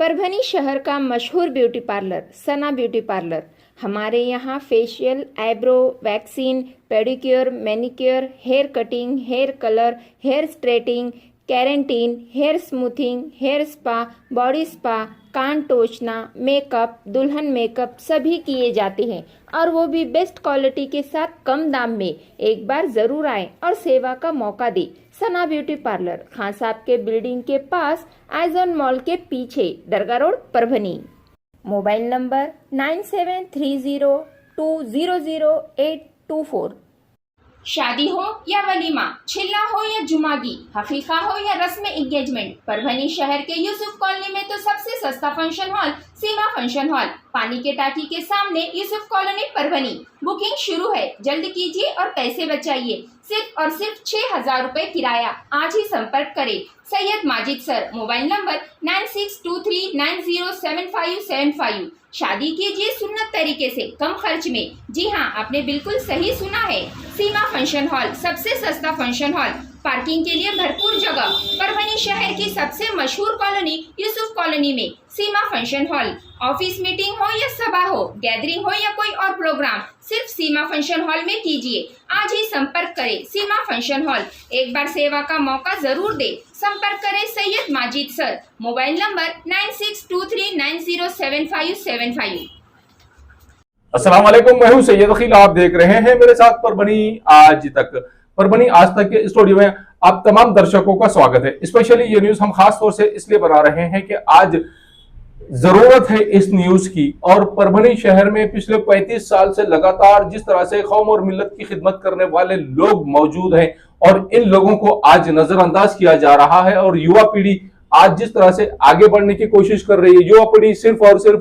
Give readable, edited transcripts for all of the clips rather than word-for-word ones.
परभनी शहर का मशहूर beauty parlour Sana beauty parlour. हमारे यहाँ facial, eyebrow, waxing, pedicure, manicure, hair cutting, hair colour, hair straightening, keratin, hair smoothing, hair spa, body spa, कान टोचना, makeup, दुल्हन मेकअप सभी किए जाते हैं और वो भी बेस्ट क्वालिटी के साथ कम दाम में। एक बार जरूर आएं और सेवा का मौका दें। सना ब्यूटी पार्लर, खान साहब के बिल्डिंग के पास, आइजॉन मॉल के पीछे, दरगाह रोड, परभनी। Mobile number 973002000824। शादी हो या वलीमा, छिल्ला हो या जुमागी, हकीका हो या रस्म एंगेजमेंट, परभनी शहर के यूसुफ कॉलोनी में तो सबसे सस्ता फंक्शन हॉल सीमा फंक्शन हॉल, पानी के टाकी के सामने, यूसुफ कॉलोनी, परभनी। बुकिंग शुरू है, जल्द कीजिए और पैसे बचाइए। सिर्फ और सिर्फ 6,000 रुपए किराया। आज ही संपर्क करें। Syed Majid sir, mobile number 9623907575। शादी कीजिए सुन्नत तरीके से, कम खर्च में। जी हाँ, आपने बिल्कुल सही सुना है। सीमा फंक्शन हॉल, सबसे सस्ता फंक्शन हॉल, पार्किंग के लिए भरपूर जगह। परभनी शहर की सबसे मशहूर कॉलोनी यूसुफ कॉलोनी में सीमा फंक्शन हॉल। ऑफिस मीटिंग हो या सभा हो, गैदरिंग हो या कोई और प्रोग्राम, सिर्फ सीमा फंक्शन हॉल में कीजिए। आज ही संपर्क करें। सीमा फंक्शन हॉल, एक बार सेवा का मौका जरूर दे। संपर्क करें Syed Majid sir, mobile number 9623907575। अस्सलाम वालेकुम, मैं हूं सैयद अखिल। आप देख रहे हैं मेरे साथ परभनी आज तक। परभनी आज तक के स्टूडियो में आप तमाम दर्शकों का स्वागत है। स्पेशली ये न्यूज हम खास तौर से इसलिए बना रहे हैं कि आज जरूरत है इस न्यूज की। और परभनी शहर में पिछले 35 साल से लगातार जिस तरह से कौम और मिल्लत की खिदमत करने वाले लोग मौजूद हैं और इन लोगों को आज नजरअंदाज किया जा रहा है और युवा पीढ़ी आज जिस तरह से आगे बढ़ने की कोशिश कर रही है, युवा पीढ़ी सिर्फ और सिर्फ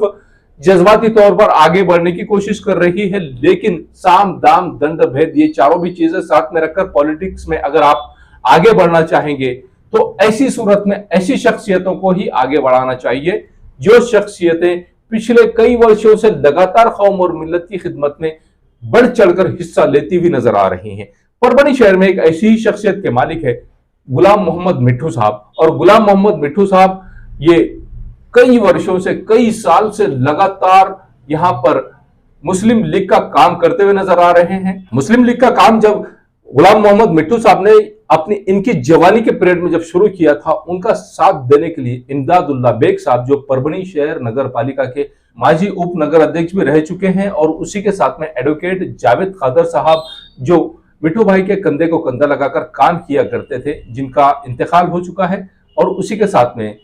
जज्बाती तौर पर आगे बढ़ने की कोशिश कर रही है, लेकिन साम दाम दंड भेद ये चारों भी चीजें साथ में रखकर पॉलिटिक्स में अगर आप आगे बढ़ना चाहेंगे तो ऐसी सूरत में ऐसी शख्सियतों को ही आगे बढ़ाना चाहिए जो शख्सियतें पिछले कई वर्षों से लगातार कौम और मिल्लत की खिदमत में बढ़ चढ़कर हिस्सा लेती हुई नजर आ रही हैं। परभनी शहर में एक ऐसी शख्सियत के मालिक है गुलाम मोहम्मद मिट्ठू साहब। और गुलाम मोहम्मद मिट्ठू साहब ये कई वर्षों से, कई साल से लगातार यहां पर मुस्लिम लीग का काम करते हुए नजर आ रहे हैं। मुस्लिम लीग का काम जब गुलाम मोहम्मद मिट्ठू साहब ने अपनी इनकी जवानी के पीरियड में जब शुरू किया था, उनका साथ देने के लिए इमदादुल्लाह बेग साहब जो परभनी शहर नगर पालिका के माजी उप नगर अध्यक्ष भी रह चुके हैं, और उसी के साथ में एडवोकेट जावेद खादर साहब जो मिट्ठू भाई के कंधे को कंधा लगाकर काम किया करते थे, जिनका इंतकाल हो चुका है। और उसी के साथ में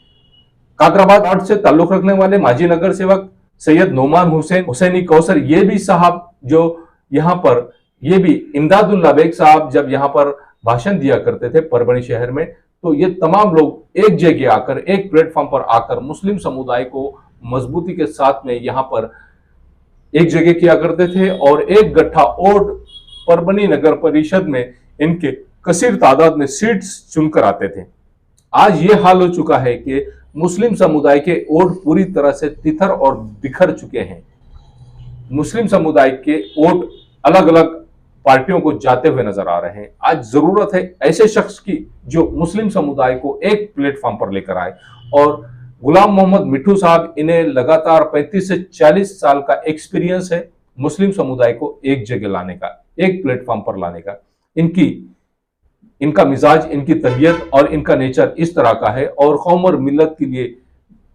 कादराबाद वार्ड से ताल्लुक रखने वाले माजी नगर सेवक सैयद नोमान हुसैनी कौसर, ये भी साहब जो यहाँ पर, ये भी इमदादुल्लाह बेग साहब जब यहाँ पर भाषण दिया करते थे परभनी शहर में, तो ये तमाम लोग एक जगह आकर, एक प्लेटफॉर्म पर आकर मुस्लिम समुदाय को मजबूती के साथ में यहाँ पर एक जगह किया करते थे और एक गट्ठा वोट परभनी नगर परिषद में इनके कसीर तादाद में सीट्स चुनकर आते थे। आज ये हाल हो चुका है कि मुस्लिम समुदाय के वोट पूरी तरह से तितर और बिखर चुके हैं। मुस्लिम समुदाय के वोट अलग अलग पार्टियों को जाते हुए नजर आ रहे हैं। आज जरूरत है ऐसे शख्स की जो मुस्लिम समुदाय को एक प्लेटफॉर्म पर लेकर आए, और गुलाम मोहम्मद मिट्ठू साहब, इन्हें लगातार 35 से 40 साल का एक्सपीरियंस है मुस्लिम समुदाय को एक जगह लाने का, एक प्लेटफॉर्म पर लाने का। इनका मिजाज, इनकी तबीयत और इनका नेचर इस तरह का है, और कौम और मिल्लत के लिए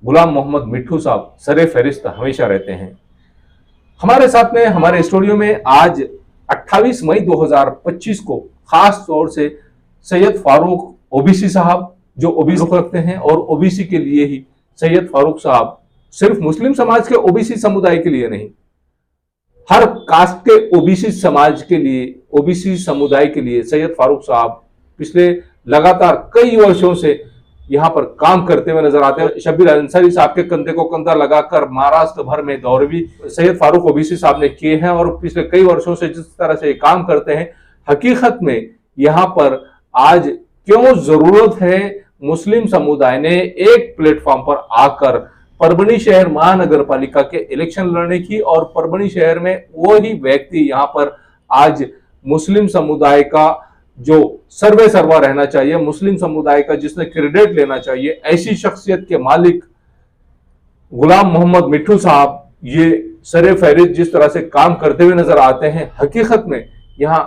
गुलाम मोहम्मद मिट्ठू साहब सरे फहरिस्त हमेशा रहते हैं। हमारे साथ में हमारे स्टूडियो में आज 28 मई 2025 को खास तौर से सैयद फारूक ओबीसी साहब जो ओबीसी रखते हैं, और ओबीसी के लिए ही सैयद फारूक साहब, सिर्फ मुस्लिम समाज के ओबीसी समुदाय के लिए नहीं, हर कास्ट के ओबीसी समाज के लिए, ओबीसी समुदाय के लिए सैयद फारूक साहब पिछले लगातार कई वर्षों से यहाँ पर काम करते हुए नजर आते हैं। शब्बीर अंसारी साहब के कंधे को कंधा लगाकर महाराष्ट्र भर में दौरे भी सैयद फारूक ओबीसी साहब ने किए हैं, और पिछले कई वर्षों से जिस तरह से काम करते हैं, हकीकत में यहाँ पर आज क्यों जरूरत है मुस्लिम समुदाय ने एक प्लेटफॉर्म पर आकर परभनी शहर महानगर पालिका के इलेक्शन लड़ने की, और परभनी शहर में वो ही व्यक्ति यहाँ पर आज मुस्लिम समुदाय का जो सर्वे सर्वा रहना चाहिए, मुस्लिम समुदाय का जिसने क्रेडिट लेना चाहिए, ऐसी शख्सियत के मालिक गुलाम मोहम्मद मिट्ठू साहब ये सरे फहरिस्त जिस तरह से काम करते हुए नजर आते हैं, हकीकत में यहाँ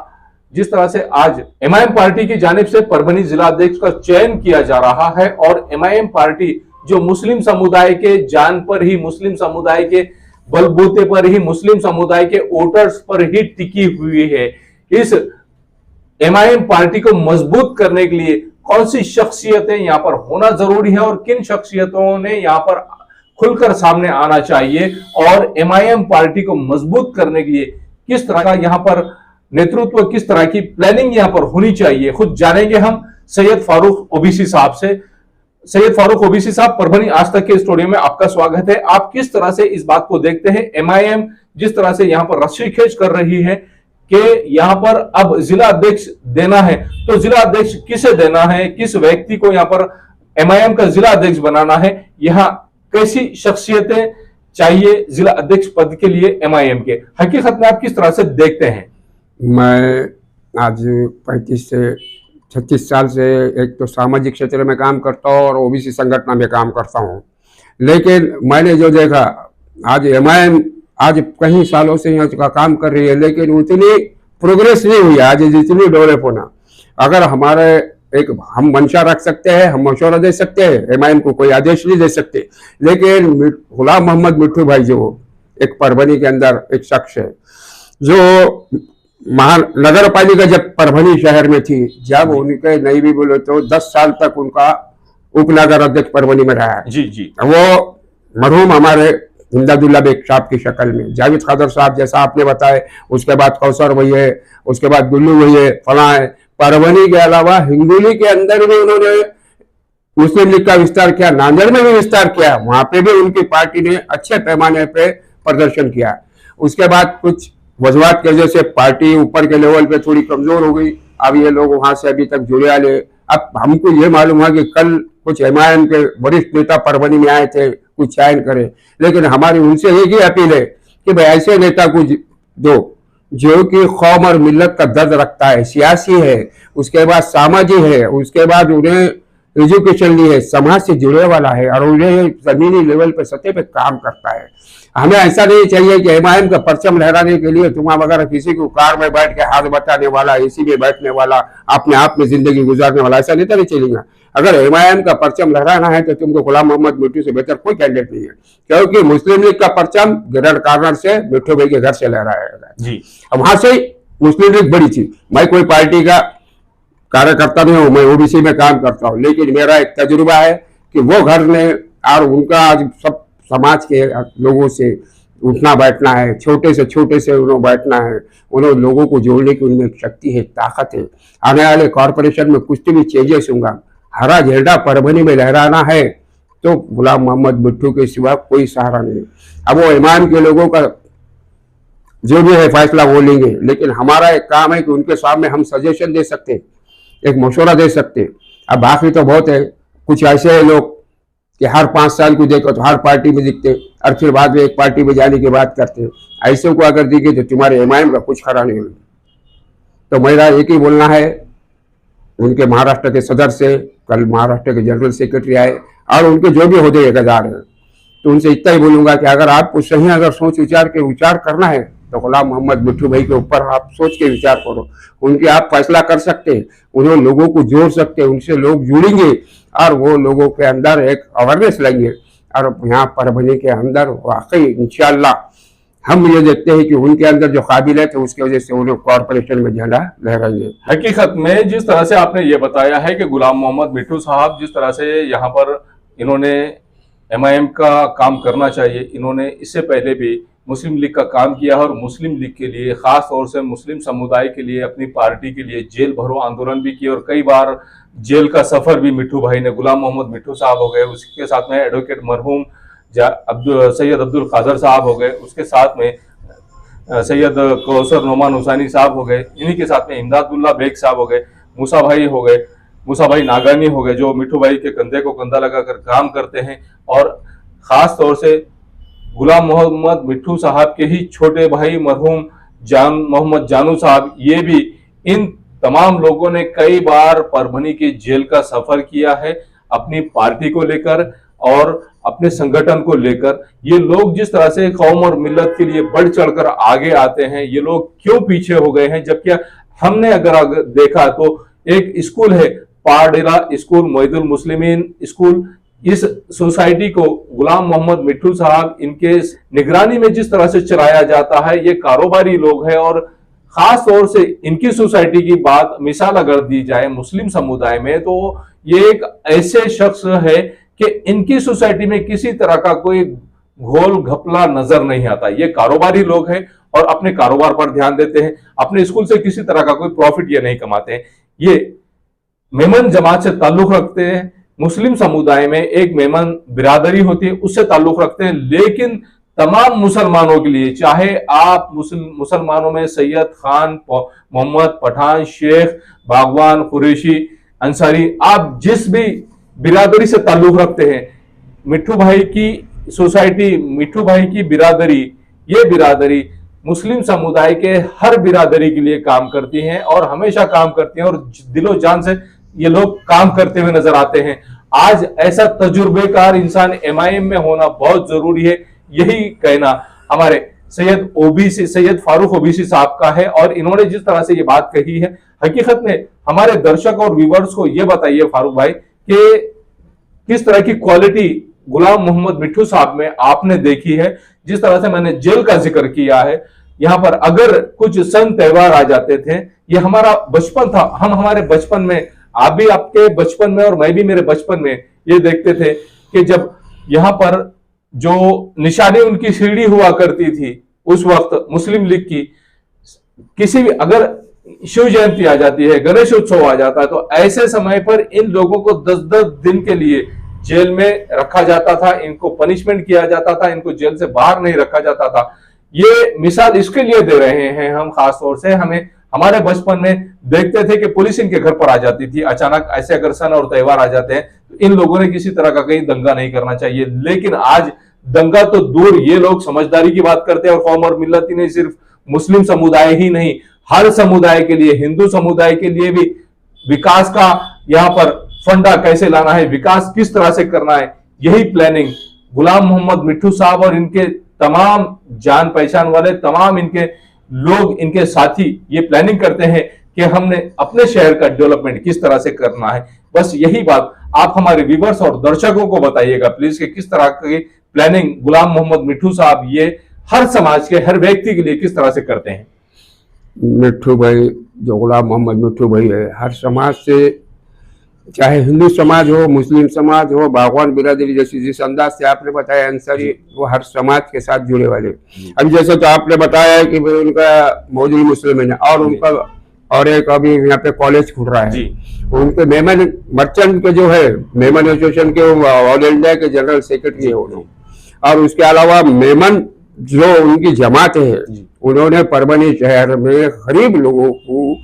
जिस तरह से आज एमआईएम पार्टी की जानिब से परभनी जिला अध्यक्ष का चयन किया जा रहा है और एमआईएम पार्टी जो मुस्लिम समुदाय के जान पर ही, मुस्लिम समुदाय के बलबूते पर ही, मुस्लिम समुदाय के वोटर्स पर ही टिकी हुई है, इस एमआईएम पार्टी को मजबूत करने के लिए कौन सी शख्सियतें यहां पर होना जरूरी है और किन शख्सियतों ने यहां पर खुलकर सामने आना चाहिए और एमआईएम पार्टी को मजबूत करने के लिए किस तरह का यहां पर नेतृत्व, किस तरह की प्लानिंग यहां पर होनी चाहिए, खुद जानेंगे हम सैयद फारूक ओबीसी साहब से। सैयद फारूक ओबीसी साहब, परभनी आज तक के स्टूडियो में आपका स्वागत है। आप किस तरह से इस बात को देखते हैं, एमआईएम जिस तरह से यहां पर रस्सी खींच कर रही है कि यहां पर अब जिला अध्यक्ष देना है, तो जिला अध्यक्ष किसे देना है, किस व्यक्ति को यहां पर एमआईएम का जिला अध्यक्ष बनाना है, यहाँ कैसी शख्सियतें चाहिए जिला अध्यक्ष पद के लिए एमआईएम के, हकीकत में आप किस तरह से देखते हैं? मैं आज 35 से 36 साल से एक तो सामाजिक क्षेत्र में काम करता हूँ और ओबीसी संगठन में काम करता हूँ, लेकिन मैंने जो देखा आज एमआईएम आज कई सालों से यहाँ का काम कर रही है, लेकिन उतनी प्रोग्रेस नहीं हुई आज जितनी डेवलप होना। अगर हमारे एक हम मंशा रख सकते हैं, हम मशवरा दे सकते हैं, एमआईएम को कोई आदेश नहीं दे सकते, लेकिन गुलाम मोहम्मद मिट्ठू भाई जो एक परभनी के अंदर एक शख्स है जो महानगर पालिका जब परभनी शहर में थी, जब उनके नहीं भी बोले तो 10 साल तक उनका उपनगर अध्यक्ष परभनी में रहा है। जी जी, वो मरहूम हमारे इमदादुल्ला बेग साहब की शक्ल में, जावेद खादर साहब जैसा आपने बताया, उसके बाद कौसर भाई है, उसके बाद गुल्लू भाई है, फला है। परभनी के अलावा हिंगोली के अंदर भी उन्होंने मुस्लिम लीग का विस्तार किया, नांदेड़ में भी विस्तार किया, वहां पे भी उनकी पार्टी ने अच्छे पैमाने पे प्रदर्शन किया। उसके बाद कुछ वजूहात की वजह से पार्टी ऊपर के लेवल पे थोड़ी कमजोर हो गई, अब ये लोग वहां से अभी तक जुड़े आले। अब हमको ये मालूम है कि कल कुछ एमआईएम के वरिष्ठ नेता परभनी में आए थे कुछ चयन करे, लेकिन हमारी उनसे एक ही अपील है कि भाई ऐसे नेता को दो जो कि कौम और मिल्लत का दर्द रखता है, सियासी है, उसके बाद सामाजिक है, उसके बाद उन्हें एजुकेशन ली है, समाज से जुड़े वाला है और उन्हें जमीनी लेवल पे सतह पे काम करता है। हमें ऐसा नहीं चाहिए कि एमआईएम का परचम लहराने के लिए तुम अगर किसी को कार में बैठ के हाथ बटाने वाला, एसी में बैठने वाला, अपने आप में जिंदगी गुजारने वाला, ऐसा नेता नहीं चलेगा। अगर एमआईएम का परचम लहराना है तो तुमको गुलाम मोहम्मद मिट्ठू से बेहतर कोई कैंडिडेट नहीं है, क्योंकि मुस्लिम लीग का परचम गिरड कार्नर से मिट्ठू भाई के घर से लहराया जी। अब वहां से मुस्लिम लीग बड़ी थी। मैं कोई पार्टी का कार्यकर्ता नहीं हूँ, मैं ओबीसी में काम करता हूँ, लेकिन मेरा एक तजुर्बा है कि वो घर ने और उनका आज सब समाज के लोगों से उठना बैठना है, छोटे से उन्होंने बैठना है, उन्होंने लोगों को जोड़ने की उनमें शक्ति है, ताकत है। आने वाले कॉरपोरेशन में कुछ भी चेंजेस होगा, हरा झंडा परभनी में लहराना है तो गुलाम मोहम्मद मिट्ठू के सिवा कोई सहारा नहीं। अब वो इमाम के लोगों का जो भी है फैसला वो लेंगे, लेकिन हमारा एक काम है कि उनके सामने हम सजेशन दे सकते, एक मशवरा दे सकते। अब बाकी तो बहुत है, कुछ ऐसे है लोग कि हर 5 साल को देखो तो हर पार्टी में दिखते और फिर बाद में एक पार्टी में जाने की बात करते। ऐसे को अगर दिखे तो तुम्हारे एमआईएम का कुछ खरा नहीं होगा। तो मेरा एक ही बोलना है उनके महाराष्ट्र के सदर से, कल महाराष्ट्र के जनरल सेक्रेटरी आए और उनके जो भी होदे एकदार हैं, तो उनसे इतना ही बोलूंगा कि अगर आपको सही अगर सोच विचार के विचार करना है तो गुलाम मोहम्मद मिट्ठू भाई के ऊपर आप सोच के विचार करो, उनके आप फैसला कर सकते हैं, उन्हें लोगों को जोड़ सकते हैं, उनसे लोग जुड़ेंगे और वो लोगों के अंदर एक अवेयरनेस लेंगे और यहाँ परभनी के अंदर वाकई इंशाअल्लाह हम ये देखते हैं कि उनके अंदर जो काबिलियत है उसकी वजह से उन्हें कॉरपोरेशन में झंडा लहराएंगे। हकीकत में जिस तरह से आपने ये बताया है कि गुलाम मोहम्मद मिट्ठू साहब जिस तरह से यहाँ पर इन्होंने एमआईएम का काम करना चाहिए, इन्होंने इससे पहले भी मुस्लिम लीग का काम किया और मुस्लिम लीग के लिए खास तौर से मुस्लिम समुदाय के लिए अपनी पार्टी के लिए जेल भरो आंदोलन भी किया और कई बार जेल का सफर भी मिट्ठू भाई ने, गुलाम मोहम्मद मिट्ठू साहब हो गए, उसके साथ में एडवोकेट मरहूम सैयद अब्दुल कादर साहब हो गए, उसके साथ में सैयद कौसर नोमान हुसैनी साहब हो गए, इन्हीं के साथ में इमदादुल्ला बेग साहब हो गए, मूसा भाई हो गए, मूसा भाई नागानी हो गए, जो मिट्ठू भाई के कंधे को कंधा लगाकर काम करते हैं। और खास तौर से गुलाम मोहम्मद मिट्ठू साहब के ही छोटे भाई मरहूम मोहम्मद जानू साहब, ये भी इन तमाम लोगों ने कई बार परभनी की जेल का सफर किया है अपनी पार्टी को लेकर और अपने संगठन को लेकर। ये लोग जिस तरह से कौम और मिल्लत के लिए बढ़ चढ़कर आगे आते हैं, ये लोग क्यों पीछे हो गए हैं? जबकि हमने अगर देखा तो एक स्कूल है पारडेरा स्कूल, मोइदुल मुस्लिमीन स्कूल, इस सोसाइटी को गुलाम मोहम्मद मिट्ठू साहब इनके निगरानी में जिस तरह से चलाया जाता है, ये कारोबारी लोग हैं। और खास तौर से इनकी सोसाइटी की बात मिसाल अगर दी जाए मुस्लिम समुदाय में, तो ये एक ऐसे शख्स है कि इनकी सोसाइटी में किसी तरह का कोई घोल घपला नजर नहीं आता। ये कारोबारी लोग हैं और अपने कारोबार पर ध्यान देते हैं, अपने स्कूल से किसी तरह का कोई प्रॉफिट ये नहीं कमाते हैं। ये मेमन जमात से ताल्लुक रखते हैं, मुस्लिम समुदाय में एक मेमन बिरादरी होती है उससे ताल्लुक रखते हैं, लेकिन तमाम मुसलमानों के लिए, चाहे आप मुसलमानों में सैयद खान, मोहम्मद, पठान, शेख, बागवान, कुरैशी, अंसारी, आप जिस भी बिरादरी से ताल्लुक रखते हैं, मिट्ठू भाई की सोसाइटी, मिट्ठू भाई की बिरादरी, ये बिरादरी मुस्लिम समुदाय के हर बिरादरी के लिए काम करती हैं और हमेशा काम करती हैं और दिलो जान से ये लोग काम करते हुए नजर आते हैं। आज ऐसा तजुर्बेकार इंसान एमआईएम में होना बहुत जरूरी है, यही कहना हमारे सैयद फारूक ओबीसी साहब का है। और इन्होंने जिस तरह से ये बात कही है, हकीकत में हमारे दर्शक और व्यूवर्स को ये बताइए फारूक भाई कि किस तरह की क्वालिटी गुलाम मोहम्मद मिट्ठू साहब में आपने देखी है। जिस तरह से मैंने जेल का जिक्र किया है, यहाँ पर अगर कुछ सन त्योहार आ जाते थे, ये हमारा बचपन था, हम हमारे बचपन में, आप भी आपके बचपन में और मैं भी मेरे बचपन में ये देखते थे कि जब यहाँ पर जो निशानी उनकी सीढ़ी हुआ करती थी उस वक्त मुस्लिम लीग की, किसी भी अगर शिव जयंती आ जाती है, गणेश उत्सव आ जाता है, तो ऐसे समय पर इन लोगों को 10-10 दिन के लिए जेल में रखा जाता था, इनको पनिशमेंट किया जाता था, इनको जेल से बाहर नहीं रखा जाता था। ये मिसाल इसके लिए दे रहे हैं हम, खास तौर से हमें हमारे बचपन में देखते थे कि पुलिस इनके घर पर आ जाती थी अचानक, ऐसे अगर सन और त्योहार आ जाते हैं तो इन लोगों ने किसी तरह का कहीं दंगा नहीं करना चाहिए। लेकिन आज दंगा तो दूर, ये लोग समझदारी की बात करते हैं और कौम और मिल्लत ही नहीं, सिर्फ मुस्लिम समुदाय ही नहीं, हर समुदाय के लिए, हिंदू समुदाय के लिए भी विकास का यहाँ पर फंडा कैसे लाना है, विकास किस तरह से करना है, यही प्लानिंग गुलाम मोहम्मद मिट्ठू साहब और इनके तमाम जान पहचान वाले तमाम इनके लोग, इनके साथी ये प्लानिंग करते हैं कि हमने अपने शहर का डेवलपमेंट किस तरह से करना है। बस यही बात आप हमारे व्यूवर्स और दर्शकों को बताइएगा प्लीज कि किस तरह की प्लानिंग गुलाम मोहम्मद मिट्ठू साहब ये हर समाज के, हर व्यक्ति के लिए किस तरह से करते हैं। मिट्ठू भाई, जो गुलाम मोहम्मद मिट्ठू भाई है, हर समाज से, चाहे हिंदू समाज हो, मुस्लिम समाज हो, बागवान बिरादरी, जैसी जिस अंदाज से आपने बताया अंसारी, वो हर समाज के साथ जुड़े वाले। अभी जैसे तो आपने बताया कि उनका मोइदुल मुस्लिमीन है और उनका और एक अभी यहाँ पे कॉलेज खुल रहा है, उनके मेमन मर्चेंट के जो है मेमन एसोसिएशन के ऑल इंडिया के जनरल सेक्रेटरी है उन्होंने। और उसके अलावा मेमन जो उनकी जमात है, उन्होंने परभनी शहर में गरीब लोगों को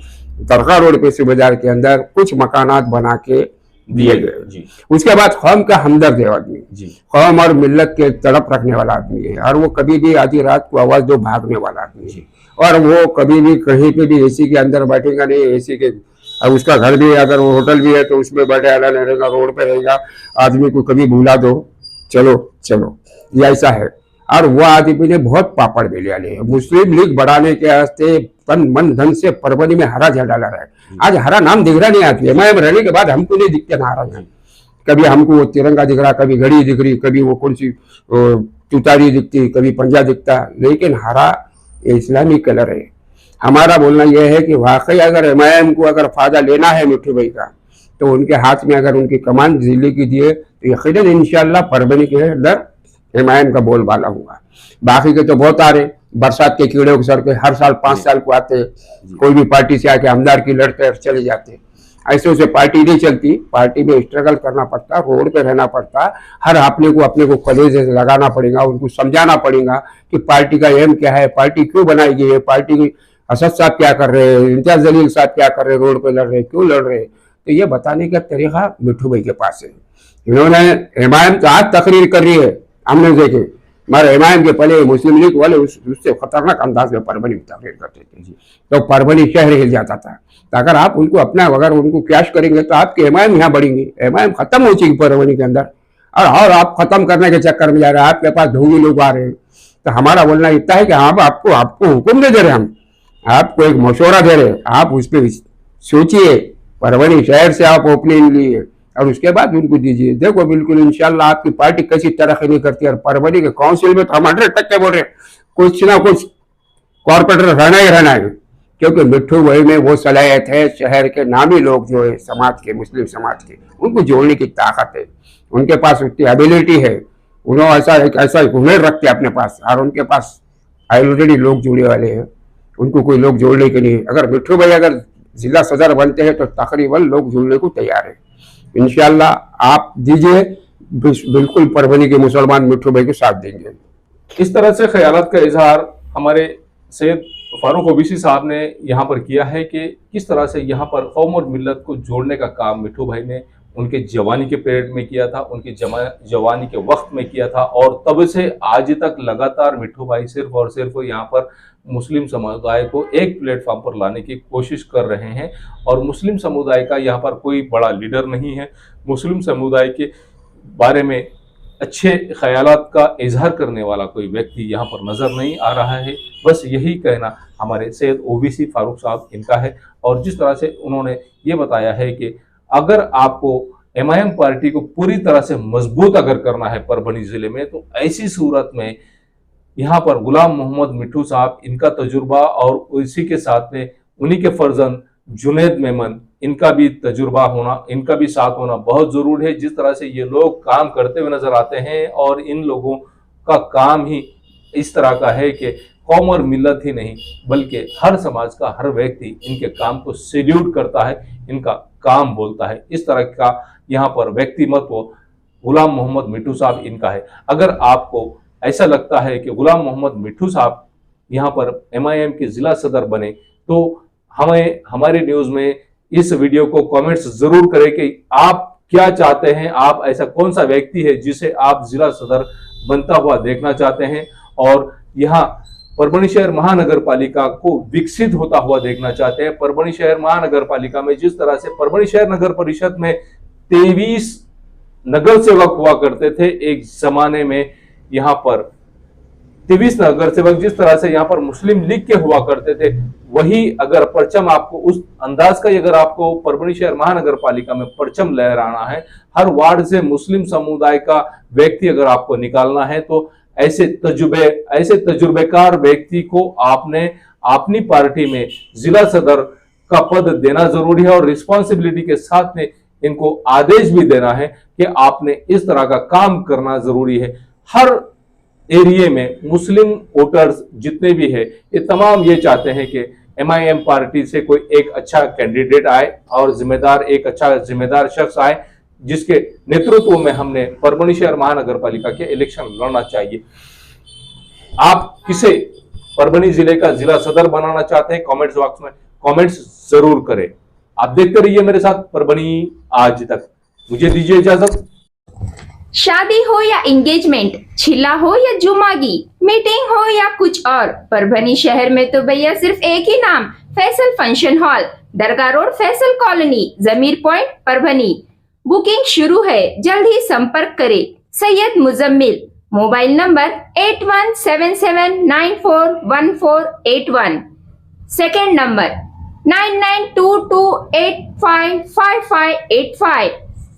दरगाह रोड पे से बाजार के अंदर कुछ मकानात बना के दिए गए। उसके बाद कौम का हमदर्द है आदमी, कौम और मिल्लत के तड़प रखने वाला आदमी है, और वो कभी भी आधी रात को आवाज दो भागने वाला आदमी है, और वो कभी भी कहीं पे भी एसी के अंदर बैठेगा नहीं, एसी के, और उसका घर भी अगर वो होटल भी है तो उसमें बैठे आला नहीं रहेगा, रोड पे रहेगा। आदमी को कभी भूला दो, चलो चलो, ये ऐसा है। और वो आदमी ने बहुत पापड़ बेले लिए, मुस्लिम लीग बढ़ाने के वास्ते तन मन धन से परभनी में हरा झंडा ला रहा है। आज हरा नाम दिख रहा नहीं आती है, मैं रहने के बाद हमको नहीं दिखते ना हरा झंडा। कभी हमको वो तिरंगा दिख रहा, कभी घड़ी दिख रही, कभी वो कौन सी तुतारी दिखती, कभी पंजा दिखता, लेकिन हरा इस्लामी कलर है। हमारा बोलना यह है कि वाकई अगर एमआईएम को अगर फायदा लेना है मिट्ठू भाई का, तो उनके हाथ में अगर उनकी कमान जिले की दिए तो यकीनन इंशाल्लाह परभनी के अंदर एमआईएम का बोलबाला होगा। बाकी के तो बहुत आ रहे, बरसात के कीड़े उखसर के हर साल 5 साल को आते, कोई भी पार्टी से आके आमदार की लड़ते चले जाते। ऐसे उसे पार्टी नहीं चलती, पार्टी में स्ट्रगल करना पड़ता, रोड पे रहना पड़ता, हर अपने को कलेजे से लगाना पड़ेगा, उनको समझाना पड़ेगा कि पार्टी का एम क्या है, पार्टी क्यों बनाई गई है, पार्टी की असद साहब क्या कर रहे हैं, इम्तियाज जलील साहब क्या कर रहे हैं, रोड पे लड़ रहे, क्यों लड़ रहे। तो ये बताने का तरीका मिट्ठू भाई के पास है। इन्होंने एमआईएम तो आज तकरीर कर रही है, हमने देखे हमारे एमआईएम के पहले मुस्लिम लीग वाले उससे खतरनाक अंदाज में परभनी में तकरीर करते थे, तो परभनी शहर हिल जाता था। तो अगर आप उनको अपना अगर उनको कैश करेंगे तो आपके एमआईएम यहाँ बढ़ेंगे, एमआईएम खत्म हो चुकी परभनी के अंदर। और आप खत्म करने के चक्कर में जा रहे हैं, आपके पास ढोंगी लोग आ रहे हैं। तो हमारा बोलना इतना है कि हाँ, आपको हुक्म नहीं दे रहे, हम आपको एक मशवरा दे रहे, आप उस पर सोचिए। परभनी शहर से आप ओपनिंग लिए और उसके बाद उनको दीजिए। देखो बिल्कुल इंशाल्लाह आपकी पार्टी कैसी तरक्की नहीं करती। और परभनी के काउंसिल में तो हम 100% बोल रहे हैं, कुछ ना कुछ कॉर्पोरेटर रहना ही रहना है, क्योंकि मिट्ठू भाई में वो सलाहियत है, शहर के नामी लोग जो है समाज के, मुस्लिम समाज के, उनको जोड़ने की ताकत है, उनके पास उतनी एबिलिटी है, उन्होंने ऐसा हुनर रखते हैं अपने पास, और उनके पास ऑलरेडी लोग जुड़े वाले हैं, उनको कोई लोग जोड़ने के लिए। अगर मिट्ठू भाई अगर जिला सदर बनते हैं तो तकरीबन लोग जुड़ने को तैयार है। इंशाल्लाह आप दीजिए, बिल्कुल परभनी के मुसलमान मिट्ठू भाई को साथ देंगे। इस तरह से ख्यालात का इजहार हमारे सैयद फारूक ओवैसी साहब ने यहाँ पर किया है कि किस तरह से यहाँ पर कौम और मिल्लत को जोड़ने का काम मिट्ठू भाई ने उनके जवानी के पीरियड में किया था, उनकी जवानी के वक्त में किया था, और तब से आज तक लगातार मिट्ठू भाई सिर्फ और सिर्फ यहाँ पर मुस्लिम समुदाय को एक प्लेटफॉर्म पर लाने की कोशिश कर रहे हैं। और मुस्लिम समुदाय का यहाँ पर कोई बड़ा लीडर नहीं है, मुस्लिम समुदाय के बारे में अच्छे ख्यालात का इजहार करने वाला कोई व्यक्ति यहाँ पर नजर नहीं आ रहा है। बस यही कहना हमारे सैयद ओवैसी फारूक साहब इनका है। और जिस तरह से उन्होंने ये बताया है कि अगर आपको एमआईएम पार्टी को पूरी तरह से मजबूत अगर करना है परभनी जिले में, तो ऐसी सूरत में यहाँ पर गुलाम मोहम्मद मिट्ठू साहब, इनका तजुर्बा और इसी के साथ में उन्हीं के फर्जंद जुनैद मेमन, इनका भी तजुर्बा होना, इनका भी साथ होना बहुत जरूरी है। जिस तरह से ये लोग काम करते हुए नजर आते हैं और इन लोगों का काम ही इस तरह का है कि कौम और मिल्लत ही नहीं बल्कि हर समाज का हर व्यक्ति इनके काम को सैल्यूट करता है, इनका काम बोलता है। इस तरह का यहाँ पर व्यक्तिमत्व गुलाम मोहम्मद मिट्ठू साहब इनका है। अगर आपको ऐसा लगता है कि गुलाम मोहम्मद मिट्ठू साहब यहाँ पर एमआईएम के जिला सदर बने, तो हमें हमारे न्यूज में इस वीडियो को कमेंट्स जरूर करें कि आप क्या चाहते हैं, आप ऐसा कौन सा व्यक्ति है जिसे आप जिला सदर बनता हुआ देखना चाहते हैं, और यहाँ परभनी शहर महानगर पालिका को विकसित होता हुआ देखना चाहते हैं। परभनी शहर महानगर पालिका में जिस तरह से परभनी शहर नगर परिषद में 23 नगर सेवक हुआ करते थे एक जमाने में, यहाँ पर 23 नगर सेवक जिस तरह से यहाँ पर मुस्लिम लीग के हुआ करते थे, वही अगर परचम आपको उस अंदाज का अगर आपको परभनी शहर महानगर पालिका में परचम लहराना है, हर वार्ड से मुस्लिम समुदाय का व्यक्ति अगर आपको निकालना है, तो ऐसे तजुर्बेकार व्यक्ति को आपने अपनी पार्टी में जिला सदर का पद देना जरूरी है। और रिस्पॉन्सिबिलिटी के साथ में इनको आदेश भी देना है कि आपने इस तरह का काम करना जरूरी है। हर एरिया में मुस्लिम वोटर्स जितने भी है, ये तमाम ये चाहते हैं कि एमआईएम पार्टी से कोई एक अच्छा कैंडिडेट आए और एक अच्छा जिम्मेदार शख्स आए, जिसके नेतृत्व में हमने परभनी शहर महानगर पालिका के इलेक्शन लड़ना चाहिए। आप किसे परभनी जिले का जिला सदर बनाना चाहते हैं, कमेंट्स बॉक्स में कमेंट्स जरूर करें। आप देखते रहिए मेरे साथ परभनी आज तक। मुझे दीजिए इजाजत। शादी हो या एंगेजमेंट, छिला हो या जुमागी, मीटिंग हो या कुछ और, परभनी शहर में तो भैया सिर्फ एक ही नाम, फैसल फंक्शन हॉल, दरगाह रोड, फैसल कॉलोनी, जमीर पॉइंट, परभनी। बुकिंग शुरू है, जल्द ही संपर्क करें। Syed Muzammil, mobile number 8177941481, second number 9922855585।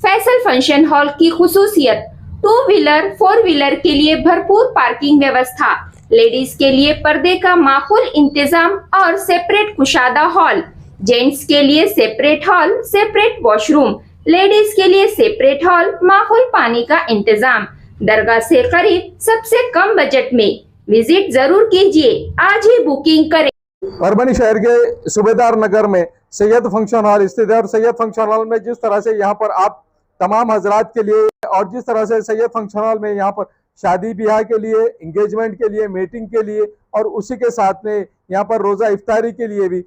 Faisal function hall की खुसूसियत, 2 व्हीलर 4 व्हीलर के लिए भरपूर पार्किंग व्यवस्था, लेडीज के लिए पर्दे का माकूल इंतजाम और सेपरेट कुशादा हॉल, जेंट्स के लिए separate hall, separate washroom, ladies के लिए सेपरेट हॉल, माकूल पानी का इंतजाम, दरगाह से करीब, सबसे कम बजट में। विजिट जरूर कीजिए, आज ही बुकिंग करें। परभनी शहर के सूबेदार नगर में सैयद फंक्शन हॉल स्थित है और सैयद फंक्शन हॉल में जिस तरह से यहाँ पर आप तमाम हजरात के लिए और जिस तरह से सैयद फंक्शन हॉल में यहाँ पर शादी ब्याह के लिए, एंगेजमेंट के लिए, मीटिंग के लिए और उसी के साथ में यहाँ पर रोज़ा इफ्तारी के लिए भी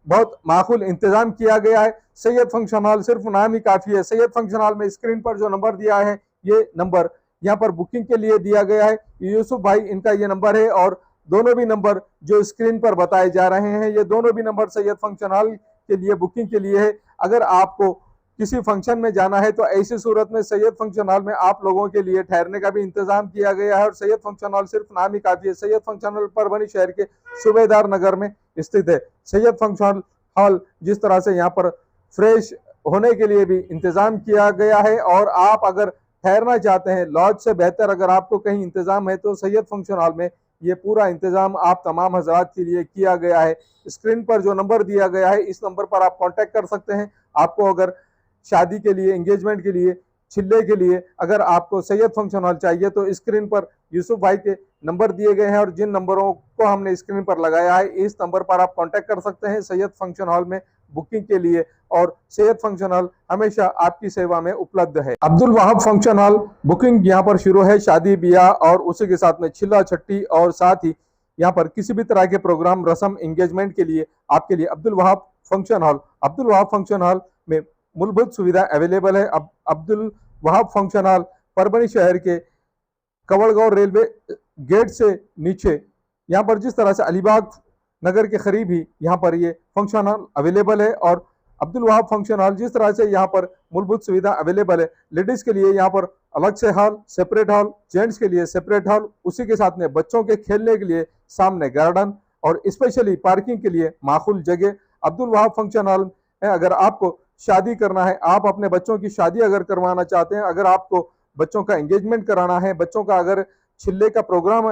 बहुत माकूल इंतजाम किया गया है। सैयद फंक्शन हॉल सिर्फ नाम ही काफ़ी है। सैयद फंक्शन हॉल में स्क्रीन पर जो नंबर दिया है, ये नंबर यहाँ पर बुकिंग के लिए दिया गया है। यूसुफ भाई इनका ये नंबर है और दोनों भी नंबर जो स्क्रीन पर बताए जा रहे हैं, ये दोनों भी नंबर सैयद फंक्शन हॉल के लिए बुकिंग के लिए है। अगर आपको किसी फंक्शन में जाना है तो ऐसी सूरत में सैयद फंक्शन हॉल में आप लोगों के लिए ठहरने का भी इंतजाम किया गया है। और सैयद फंक्शन हॉल सिर्फ नाम ही काफी है। सैयद फंक्शन हॉल परभनी शहर के सूबेदार नगर में स्थित है। सैयद फंक्शन हॉल जिस तरह से यहाँ पर फ्रेश होने के लिए भी इंतजाम किया गया है, और आप अगर ठहरना चाहते हैं लॉज से बेहतर अगर आपको कहीं इंतजाम है तो सैयद फंक्शन हॉल में ये पूरा इंतजाम आप तमाम हजरात के लिए किया गया है। स्क्रीन पर जो नंबर दिया गया है इस नंबर पर आप कांटेक्ट कर सकते हैं। आपको अगर शादी के लिए, एंगेजमेंट के लिए, छिल्ले के लिए अगर आपको सैयद फंक्शन हॉल चाहिए तो स्क्रीन पर यूसुफ भाई के नंबर दिए गए हैं, और जिन नंबरों को हमने स्क्रीन पर लगाया है इस नंबर पर आप कांटेक्ट कर सकते हैं सैयद फंक्शन हॉल में बुकिंग के लिए। और सैयद फंक्शन हॉल हमेशा आपकी सेवा में उपलब्ध है। Abdul Wahab function hall booking यहाँ पर शुरू है। शादी ब्याह और उसी के साथ में छिल्ला छट्टी और साथ ही यहाँ पर किसी भी तरह के प्रोग्राम, रस्म, एंगेजमेंट के लिए आपके लिए अब्दुल वहाब फंक्शन हॉल में मूलभूत सुविधा अवेलेबल है। अब अब्दुल वहाब फंक्शन हॉल परभनी शहर के कवड़गांव रेलवे गेट से नीचे, यहाँ पर जिस तरह से अलीबाग नगर के करीब ही यहाँ पर ये फंक्शन हॉल अवेलेबल है। और अब्दुल वहाब फंक्शन हॉल जिस तरह से यहाँ पर मूलभूत सुविधा अवेलेबल है, लेडीज के लिए यहाँ पर अलग से हॉल, सेपरेट हॉल, जेंट्स के लिए सेपरेट हॉल, उसी के साथ में बच्चों के खेलने के लिए सामने गार्डन और स्पेशली पार्किंग के लिए माकूल जगह। अब्दुल वहाब फंक्शन हॉल में अगर आपको शादी करना है, आप अपने बच्चों की शादी अगर करवाना चाहते हैं, अगर आपको बच्चों का एंगेजमेंट कराना है, बच्चों का अगर छिल्ले का प्रोग्राम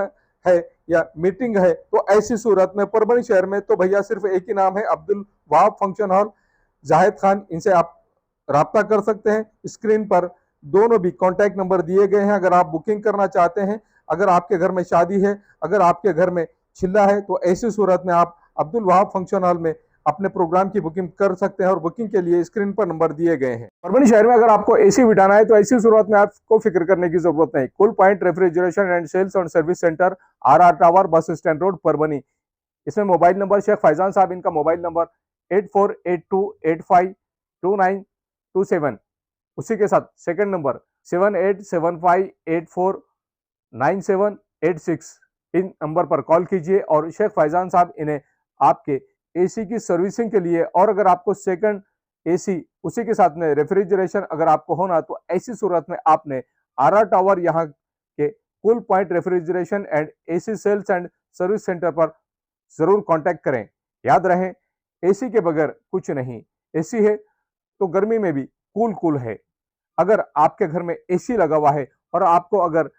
है या मीटिंग है, तो ऐसी सूरत में परभनी शहर में तो भैया सिर्फ एक ही नाम है, अब्दुल वहाब फंक्शन हॉल, जाहिद खान। इनसे आप राब्ता कर सकते हैं। स्क्रीन पर दोनों भी कॉन्टैक्ट नंबर दिए गए हैं। अगर आप बुकिंग करना चाहते हैं, अगर आपके घर में शादी है, अगर आपके घर में छिल्ला है, तो ऐसी सूरत में आप अब्दुल वहाब फंक्शन हॉल में अपने प्रोग्राम की बुकिंग कर सकते हैं। और बुकिंग के लिए स्क्रीन पर नंबर दिए गए हैं। परभनी शहर में अगर आपको एसी बिठाना है तो ऐसी सूरत में आपको फिक्र करने की जरूरत नहीं। Cool point refrigeration and sales और service centre, RR tower, bus stand road, Parbhani. इसमें मोबाइल नंबर शेख फैजान साहब, इनका मोबाइल नंबर 8482852927। उसी के साथ सेकंड नंबर 7875849786। इन नंबर पर कॉल कीजिए और शेख फैजान साहब इन्हें आपके एसी की सर्विसिंग के लिए, और अगर आपको सेकंड एसी उसी के साथ में रेफ्रिजरेशन अगर आपको होना, तो ऐसी सूरत में आपने RR टावर यहाँ के cool point refrigeration and AC sales and service centre पर जरूर कांटेक्ट करें। याद रहे, एसी के बगैर कुछ नहीं। एसी है तो गर्मी में भी कूल है। अगर आपके घर में एसी लगा हुआ है और आपको अगर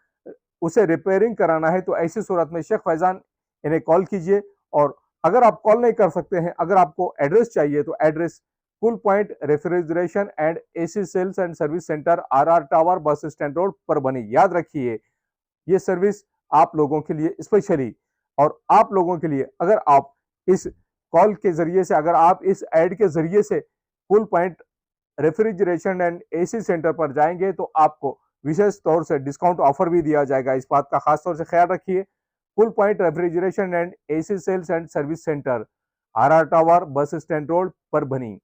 उसे रिपेयरिंग कराना है, तो ऐसी सूरत में शेख फैजान इन्हें कॉल कीजिए। और अगर आप कॉल नहीं कर सकते हैं, अगर आपको एड्रेस चाहिए, तो address cool point refrigeration and AC sales and service centre, RR tower, bus stand road, Parbhani. याद रखिए, ये सर्विस आप लोगों के लिए स्पेशली, और आप लोगों के लिए अगर आप इस कॉल के जरिए से, अगर आप इस ऐड के जरिए से cool point refrigeration and AC centre पर जाएंगे, तो आपको विशेष तौर से डिस्काउंट ऑफर भी दिया जाएगा। इस बात का खास तौर से ख्याल रखिए। Cool point refrigeration and AC sales and service centre, RR tower, bus stand road, Parbhani.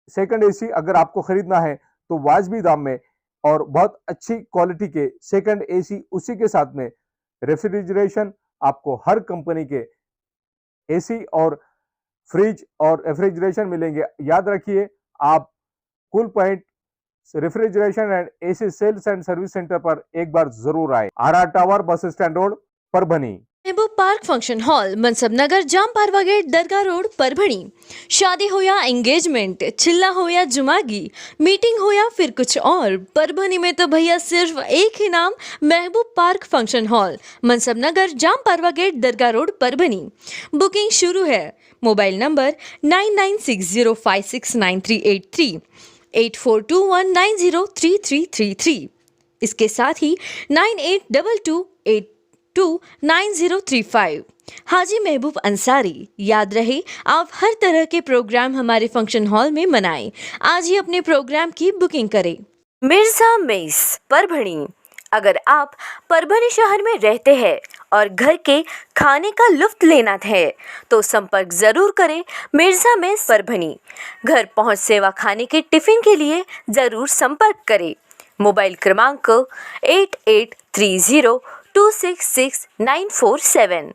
Second AC अगर आपको खरीदना है तो वाजबी दाम में और बहुत अच्छी क्वालिटी के सेकंड एसी, उसी के साथ में रेफ्रिजरेशन आपको हर कंपनी के एसी और फ्रिज और रेफ्रिजरेशन मिलेंगे। याद रखिए, आप cool point refrigeration and AC sales and service centre पर एक बार जरूर आए। RR tower, bus stand road, Parbhani. Mehboob park function hall, Mansab Nagar, Jam Parva gate, Dargah road, Parbhani. शादी हो या एंगेजमेंट, छिल्ला हो या जुमागी, मीटिंग हो या फिर कुछ और, परभणी में तो भैया सिर्फ एक ही नाम, महबूब park function hall, Mansab Nagar, Jam Parva gate, Dargah road, Parbhani. Booking शुरू है। Mobile number 9960569383, 8421903333। इसके साथ ही 9822829035। हाजी महबूब अंसारी। याद रहे, आप हर तरह के प्रोग्राम हमारे फंक्शन हॉल में मनाएं। आज ही अपने प्रोग्राम की बुकिंग करें। मिर्जा मेस, परभणी। अगर आप परभणी शहर में रहते हैं और घर के खाने का लुत्फ लेना है, तो संपर्क जरूर करें मिर्जा मेस, परभणी। घर पहुंच सेवा खाने के टिफिन के लिए जरूर संपर्क करें। मोबाइल क्रमांक 8830266947।